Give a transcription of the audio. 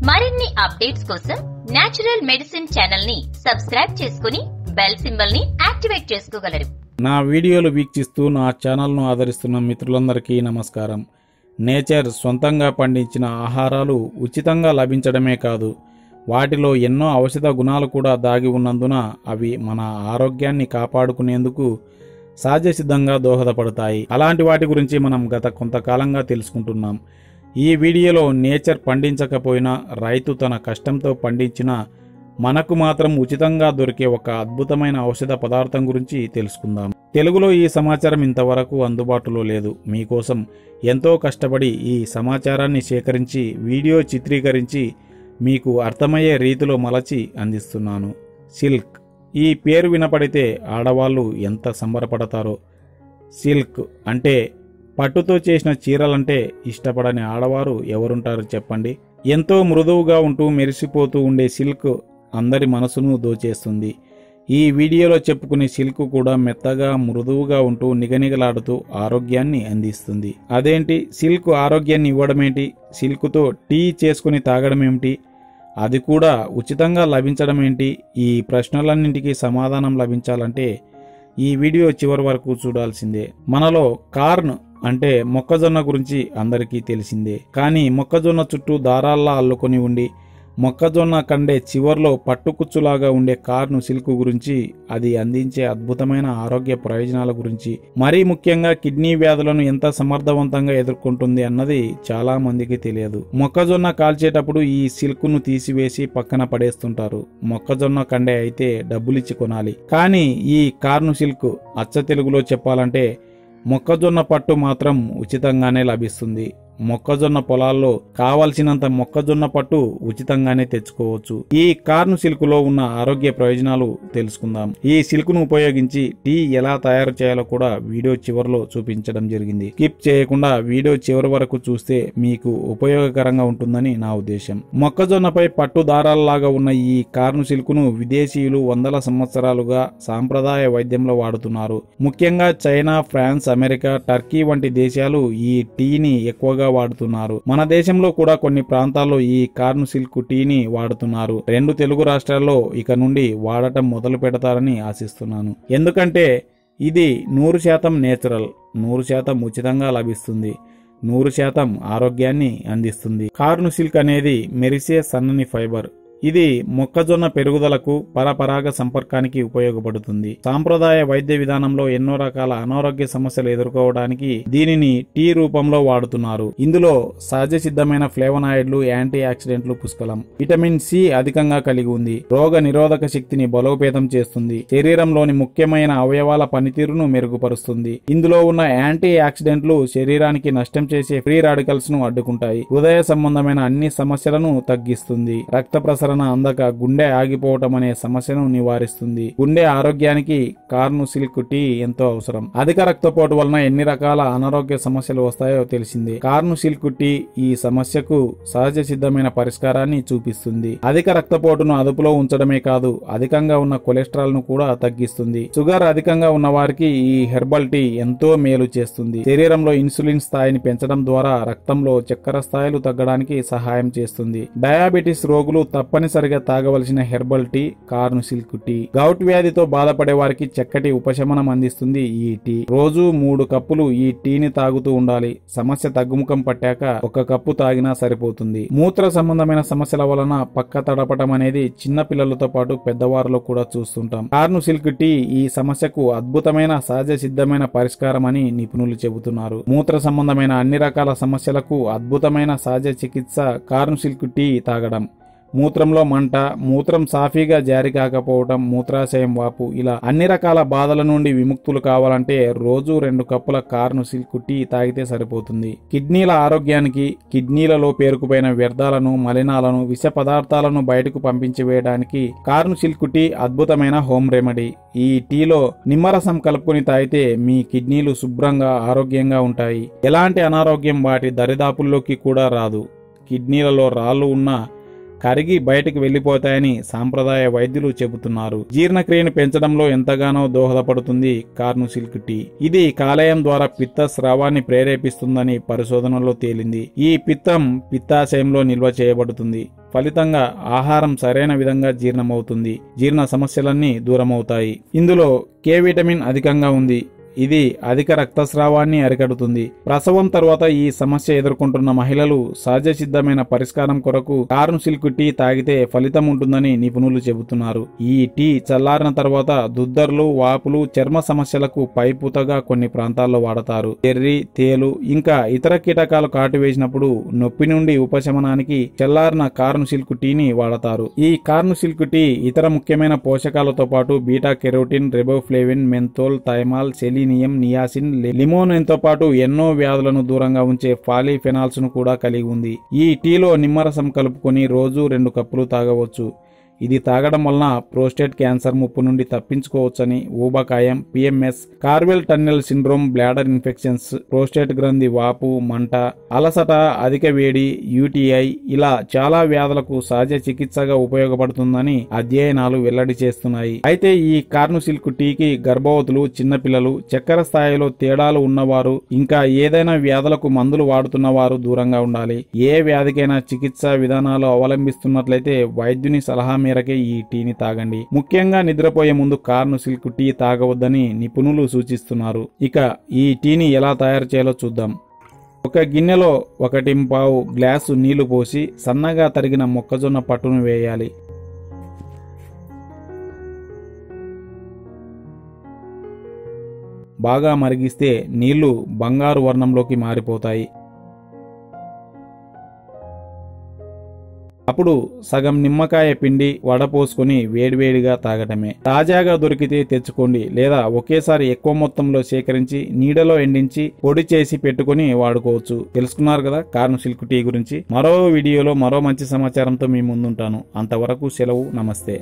మరిన్ని అప్డేట్స్ కోసం natural medicine channel ని సబ్స్క్రైబ్ చేసుకుని బెల్ సింబల్ ని యాక్టివేట్ చేసుకోగలరు. నా వీడియోలు వీక్షిస్తూ నా ఛానల్ను ఆదరిస్తున్న మిత్రులందరికీ నమస్కారం. నేచర్ సొంతంగా పండించిన ఆహారాలు ఉచితంగా లభించడమే కాదు, వాటిలో ఎన్నో ఔషధ గుణాలు కూడా దాగి ఉన్నందున అవి మన ఆరోగ్యాన్ని కాపాడుకునేందుకు సహజసిద్ధంగా దోహదపడతాయి. అలాంటి వాటి గురించి మనం గత కొంతకాలంగా తెలుసుకుంటున్నాం. ఈ వీడియోలో నేచర్ పండించకపోయినా రైతు తన కష్టంతో పండించిన మనకు మాత్రం ఉచితంగా దొరికే ఒక అద్భుతమైన ఔషధ పదార్థం గురించి తెలుసుకుందాం. తెలుగులో ఈ సమాచారం ఇంతవరకు అందుబాటులో లేదు. మీకోసం ఎంతో కష్టపడి ఈ సమాచారాన్ని సేకరించి వీడియో చిత్రీకరించి మీకు అర్థమయ్యే రీతిలో మలచి అందిస్తున్నాను. సిల్క్ ఈ పేరు వినపడితే ఆడవాళ్ళు ఎంత సంబరపడతారో. సిల్క్ అంటే పట్టుతో చేసిన చీరలంటే ఇష్టపడని ఆడవారు ఎవరుంటారు చెప్పండి. ఎంతో మృదువుగా ఉంటూ మెరిసిపోతూ ఉండే సిల్క్ అందరి మనసును దోచేస్తుంది. ఈ వీడియోలో చెప్పుకునే సిల్క్ కూడా మెత్తగా మృదువుగా ఉంటూ నిగనిగలాడుతూ ఆరోగ్యాన్ని అందిస్తుంది. అదేంటి, సిల్క్ ఆరోగ్యాన్ని ఇవ్వడమేంటి? సిల్క్తో టీ చేసుకుని తాగడమేమిటి? అది కూడా ఉచితంగా లభించడం ఏంటి? ఈ ప్రశ్నలన్నింటికీ సమాధానం లభించాలంటే ఈ వీడియో చివరి వరకు చూడాల్సిందే. మనలో కార్న్ అంటే మొక్కజొన్న గురించి అందరికీ తెలిసిందే. కానీ మొక్కజొన్న చుట్టూ దారాల్లా అల్లుకొని ఉండి మొక్కజొన్న కండే చివర్లో పట్టుకుచ్చులాగా ఉండే కార్న్ సిల్క్ గురించి, అది అందించే అద్భుతమైన ఆరోగ్య ప్రయోజనాల గురించి, మరీ ముఖ్యంగా కిడ్నీ వ్యాధులను ఎంత సమర్థవంతంగా ఎదుర్కొంటుంది అన్నది చాలా మందికి తెలియదు. మొక్కజొన్న కాల్చేటప్పుడు ఈ సిల్క్ ను తీసివేసి పక్కన పడేస్తుంటారు. మొక్కజొన్న కండే అయితే డబ్బులిచ్చి కొనాలి. కానీ ఈ కార్న్ సిల్క్ అచ్చ తెలుగులో చెప్పాలంటే మొక్కజొన్న పట్టు మాత్రం ఉచితంగానే లభిస్తుంది. మొక్కజొన్న పొలాల్లో కావలసినంత మొక్కజొన్న పట్టు ఉచితంగానే తెచ్చుకోవచ్చు. ఈ కార్న్ సిల్క్ లో ఉన్న ఆరోగ్య ప్రయోజనాలు తెలుసుకుందాం. ఈ సిల్క్ ను ఉపయోగించి టీ ఎలా తయారు చేయాలో కూడా వీడియో చివరిలో చూపించడం జరిగింది. స్కిప్ చేయకుండా వీడియో చివరి వరకు చూస్తే మీకు ఉపయోగకరంగా ఉంటుందని నా ఉద్దేశం. మొక్కజొన్నపై పట్టు దారాలలాగా ఉన్న ఈ కార్న్ సిల్క్ ను విదేశీయులు వందల సంవత్సరాలుగా సాంప్రదాయ వైద్యంలో వాడుతున్నారు. ముఖ్యంగా చైనా, ఫ్రాన్స్, అమెరికా, టర్కీ వంటి దేశాలు ఈ టీని ఎక్కువగా వాడుతున్నారు. మన దేశంలో కూడా కొన్ని ప్రాంతాల్లో ఈ కార్న్ సిల్క్ టీని వాడుతున్నారు. 2 తెలుగు రాష్ట్రాల్లో ఇక నుండి వాడటం మొదలు పెడతారని ఆశిస్తున్నాను. ఎందుకంటే ఇది 100% నేచురల్, 100% ఉచితంగా లభిస్తుంది, 100% ఆరోగ్యాన్ని అందిస్తుంది. కార్న్ సిల్క్ అనేది మెరిసే సన్నని ఫైబర్. ఇది మొక్కజొన్న పెరుగుదలకు, పరపరాగ సంపర్కానికి ఉపయోగపడుతుంది. సాంప్రదాయ వైద్య విధానంలో ఎన్నో రకాల అనారోగ్య సమస్యలు ఎదుర్కోవడానికి దీనిని టీ రూపంలో వాడుతున్నారు. ఇందులో సహజ సిద్ధమైన ఫ్లేవనాయిడ్లు, యాంటీ ఆక్సిడెంట్లు పుష్కలం. విటమిన్ సి అధికంగా కలిగి ఉంది. రోగ నిరోధక శక్తిని బలోపేతం చేస్తుంది. శరీరంలోని ముఖ్యమైన అవయవాల పనితీరును మెరుగుపరుస్తుంది. ఇందులో ఉన్న యాంటీ ఆక్సిడెంట్లు శరీరానికి నష్టం చేసే ఫ్రీ రాడికల్స్ ను అడ్డుకుంటాయి. హృదయ సంబంధమైన అన్ని సమస్యలను తగ్గిస్తుంది. రక్త ప్రసరణ అందక గుండె ఆగిపోవటం అనే సమస్యను నివారిస్తుంది. గుండె ఆరోగ్యానికి కార్న్ సిల్క్ టీ ఎంతో అవసరం. అధిక రక్తపోటు వలన ఎన్ని రకాల అనారోగ్య సమస్యలు వస్తాయో తెలిసిందే. కార్న్ సిల్క్ టీ ఈ సమస్యకు సహజ సిద్ధమైన పరిష్కారాన్ని చూపిస్తుంది. అధిక రక్తపోటును అదుపులో ఉంచడమే కాదు, అధికంగా ఉన్న కొలెస్ట్రాల్ ను కూడా తగ్గిస్తుంది. షుగర్ అధికంగా ఉన్న వారికి ఈ హెర్బల్ టీ ఎంతో మేలు చేస్తుంది. శరీరంలో ఇన్సులిన్ స్థాయిని పెంచడం ద్వారా రక్తంలో చక్కెర స్థాయిలు తగ్గడానికి సహాయం చేస్తుంది. డయాబెటిస్ రోగులు తప్పనిసరిగా తాగవలసిన herbal tea corn silk tea. Gout వ్యాధితో బాధపడే వారికి చక్కటి ఉపశమనం అందిస్తుంది ఈ టీ. రోజు 3 కప్పులు ఈ టీని తాగుతూ ఉండాలి. సమస్య తగ్గుముఖం పట్టాక 1 కప్పు తాగినా సరిపోతుంది. మూత్ర సంబంధమైన సమస్యల వలన పక్క తడపటం అనేది చిన్న పిల్లలతో పాటు పెద్దవారిలో కూడా చూస్తుంటాం. కార్న్ సిల్క్ టీ ఈ సమస్యకు అద్భుతమైన సహజ సిద్ధమైన పరిష్కారం అని నిపుణులు చెబుతున్నారు. మూత్ర సంబంధమైన అన్ని రకాల సమస్యలకు అద్భుతమైన సహజ చికిత్స కార్న్ సిల్క్ టీ తాగడం. మూత్రంలో మంట, మూత్రం సాఫీగా జారీ కాకపోవడం, మూత్రాశయం వాపు, ఇలా అన్ని రకాల బాధల నుండి విముక్తులు కావాలంటే రోజు 2 కప్పుల కార్న్ సిల్క్ టీ తాగితే సరిపోతుంది. కిడ్నీల ఆరోగ్యానికి, కిడ్నీలలో పేరుకుపోయిన వ్యర్థాలను, మలినాలను, విష పదార్థాలను బయటకు పంపించి వేయడానికి కార్న్ సిల్క్ టీ అద్భుతమైన హోమ్ రెమెడీ. ఈ టీలో నిమ్మరసం కలుపుకుని తాగితే మీ కిడ్నీలు శుభ్రంగా ఆరోగ్యంగా ఉంటాయి. ఎలాంటి అనారోగ్యం వాటి దరిదాపుల్లోకి కూడా రాదు. కిడ్నీలలో రాళ్లు ఉన్నా కరిగి బయటకు వెళ్లిపోతాయని సాంప్రదాయ వైద్యులు చెబుతున్నారు. జీర్ణక్రియను పెంచడంలో ఎంతగానో దోహదపడుతుంది కార్న్ సిల్క్ టీ. ఇది కాలేయం ద్వారా పిత్త స్రావాన్ని ప్రేరేపిస్తుందని పరిశోధనలో తేలింది. ఈ పిత్తం పిత్తాశయంలో నిల్వ చేయబడుతుంది. ఫలితంగా ఆహారం సరైన విధంగా జీర్ణమవుతుంది. జీర్ణ సమస్యలన్నీ దూరమవుతాయి. ఇందులో కే విటమిన్ అధికంగా ఉంది. ఇది అధిక రక్తస్రావాన్ని అరికడుతుంది. ప్రసవం తర్వాత ఈ సమస్య ఎదుర్కొంటున్న మహిళలు సహజ సిద్ధమైన పరిష్కారం కొరకు కార్న్ సిల్క్ టీ తాగితే ఫలితం ఉంటుందని నిపుణులు చెబుతున్నారు. ఈ టీ చల్లారిన తర్వాత దుద్దర్లు, వాపులు, చర్మ సమస్యలకు పైపూతగా కొన్ని ప్రాంతాల్లో వాడతారు. ఎర్రి, తేలు ఇంకా ఇతర కీటకాలు కాటు వేసినప్పుడు నొప్పి నుండి ఉపశమనానికి చల్లారిన కార్న్ సిల్క్ టీని వాడతారు. ఈ కార్న్ సిల్క్ టీ ఇతర ముఖ్యమైన పోషకాలతో పాటు beta carotene, riboflavin, menthol, thymol, niacin, limonene తో పాటు ఎన్నో వ్యాధులను దూరంగా ఉంచే పాలీఫెనాల్స్ ను కూడా కలిగి ఉంది. ఈ టీలో నిమ్మరసం కలుపుకొని రోజు 2 కప్పులు తాగవచ్చు. ఇది తాగడం వలన ప్రోస్టేట్ క్యాన్సర్ ముప్పు నుండి తప్పించుకోవచ్చని, ఊబకాయం, PMS, carpal tunnel syndrome, bladder infections, prostate గ్రంథి వాపు, మంట, అలసట, అధిక వేడి, యూటీఐ ఇలా చాలా వ్యాధులకు సహజ చికిత్సగా ఉపయోగపడుతుందని అధ్యయనాలు వెల్లడి చేస్తున్నాయి. అయితే ఈ కార్న్ సిల్క్ టీకి గర్భవతులు, చిన్నపిల్లలు, చక్కెర స్థాయిలో తేడాలు ఉన్నవారు, ఇంకా ఏదైనా వ్యాధులకు మందులు వాడుతున్న వారు దూరంగా ఉండాలి. ఏ వ్యాధికైనా చికిత్సా విధానాలు అవలంబిస్తున్నట్లయితే వైద్యుని సలహా మేరకే ఈ టీని తాగండి. ముఖ్యంగా నిద్రపోయే ముందు కార్న్ సిల్క్ టీ తాగవద్దని నిపుణులు సూచిస్తున్నారు. ఇక ఈ టీని ఎలా తయారు చేయాలో చూద్దాం. ఒక గిన్నెలో 1.25 గ్లాసు నీళ్లు పోసి సన్నగా తరిగిన మొక్కజొన్న పట్టును వేయాలి. బాగా మరిగిస్తే నీళ్లు బంగారు వర్ణంలోకి మారిపోతాయి. అప్పుడు సగం నిమ్మకాయ పిండి వడపోసుకొని వేడివేడిగా తాగటమే. తాజాగా దొరికితే తెచ్చుకోండి, లేదా ఒకేసారి ఎక్కువ మొత్తంలో సేకరించి నీడలో ఎండించి పొడి చేసి పెట్టుకుని వాడుకోవచ్చు. తెలుసుకున్నారు కదా కార్న్ సిల్క్ టీ గురించి. మరో వీడియోలో మరో మంచి సమాచారంతో మీ ముందుంటాను. అంతవరకు సెలవు. నమస్తే.